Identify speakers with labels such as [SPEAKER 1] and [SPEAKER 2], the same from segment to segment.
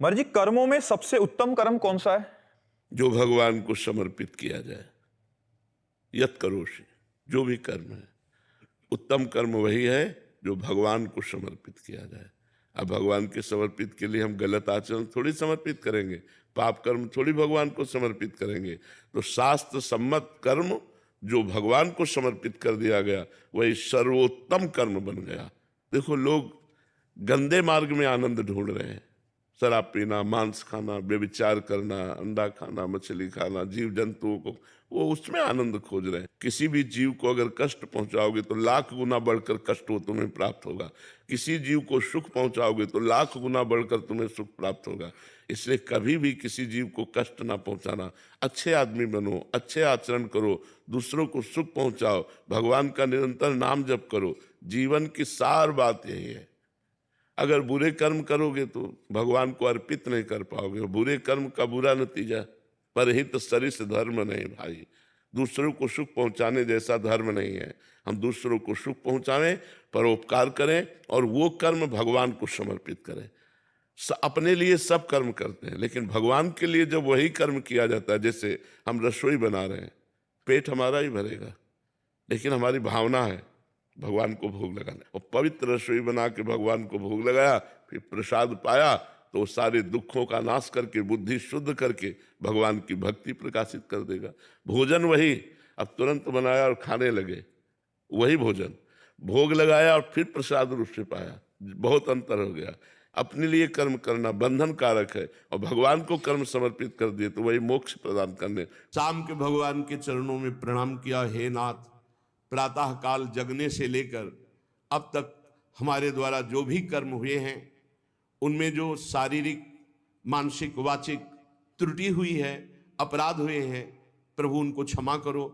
[SPEAKER 1] महाराज जी, कर्मों में सबसे उत्तम कर्म कौन सा है?
[SPEAKER 2] जो भगवान को समर्पित किया जाए। यत करोषि, जो भी कर्म है, उत्तम कर्म वही है जो भगवान को समर्पित किया जाए। अब भगवान के समर्पित के लिए हम गलत आचरण थोड़ी समर्पित करेंगे, पाप कर्म थोड़ी भगवान को समर्पित करेंगे। तो शास्त्र सम्मत कर्म जो भगवान को समर्पित कर दिया गया वही सर्वोत्तम कर्म बन गया। देखो, लोग गंदे मार्ग में आनंद ढूंढ रहे हैं, शराब पीना, मांस खाना, व्यभिचार करना, अंडा खाना, मछली खाना, जीव जंतुओं को, वो उसमें आनंद खोज रहे हैं। किसी भी जीव को अगर कष्ट पहुंचाओगे तो लाख गुना बढ़कर कष्ट वो तुम्हें प्राप्त होगा। किसी जीव को सुख पहुंचाओगे तो लाख गुना बढ़कर तुम्हें सुख प्राप्त होगा। इसलिए कभी भी किसी जीव को कष्ट ना पहुंचाना, अच्छे आदमी बनो, अच्छे आचरण करो, दूसरों को सुख पहुंचाओ, भगवान का निरंतर नाम जप करो। जीवन की सार बात यही है। अगर बुरे कर्म करोगे तो भगवान को अर्पित नहीं कर पाओगे। बुरे कर्म का बुरा नतीजा, परहित सरिस धर्म नहीं भाई। दूसरों को सुख पहुंचाने जैसा धर्म नहीं है। हम दूसरों को सुख पहुंचाएं, परोपकार करें और वो कर्म भगवान को समर्पित करें। अपने लिए सब कर्म करते हैं, लेकिन भगवान के लिए जब वही कर्म किया जाता है, जैसे हम रसोई बना रहे हैं, पेट हमारा ही भरेगा, लेकिन हमारी भावना है भगवान को भोग लगाना। और पवित्र रसोई बना के भगवान को भोग लगाया, फिर प्रसाद पाया, तो सारे दुखों का नाश करके, बुद्धि शुद्ध करके भगवान की भक्ति प्रकाशित कर देगा। भोजन वही, अब तुरंत बनाया और खाने लगे, वही भोजन, भोग लगाया और फिर प्रसाद रूप से पाया, बहुत अंतर हो गया। अपने लिए कर्म करना बंधन कारक है, और भगवान को कर्म समर्पित कर दिए तो वही मोक्ष प्रदान करने।
[SPEAKER 3] शाम के भगवान के चरणों में प्रणाम किया, हे नाथ, प्रातः काल जगने से लेकर अब तक हमारे द्वारा जो भी कर्म हुए हैं, उनमें जो शारीरिक, मानसिक, वाचिक त्रुटि हुई है, अपराध हुए हैं, प्रभु उनको क्षमा करो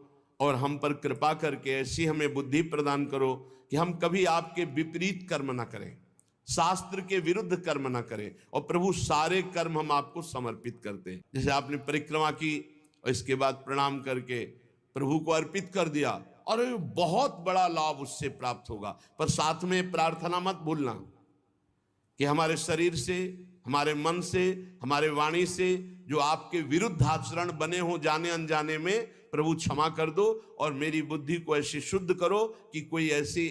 [SPEAKER 3] और हम पर कृपा करके ऐसी हमें बुद्धि प्रदान करो कि हम कभी आपके विपरीत कर्म ना करें, शास्त्र के विरुद्ध कर्म ना करें। और प्रभु, सारे कर्म हम आपको समर्पित करते हैं। जैसे आपने परिक्रमा की और इसके बाद प्रणाम करके प्रभु को अर्पित कर दिया, और बहुत बड़ा लाभ उससे प्राप्त होगा। पर साथ में प्रार्थना मत भूलना कि हमारे शरीर से, हमारे मन से, हमारे वाणी से जो आपके विरुद्ध आचरण बने हो जाने अनजाने में, प्रभु क्षमा कर दो और मेरी बुद्धि को ऐसी शुद्ध करो कि कोई ऐसी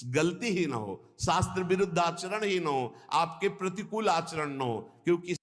[SPEAKER 3] गलती ही ना हो, शास्त्र विरुद्ध आचरण ही ना हो, आपके प्रतिकूल आचरण ना हो। क्योंकि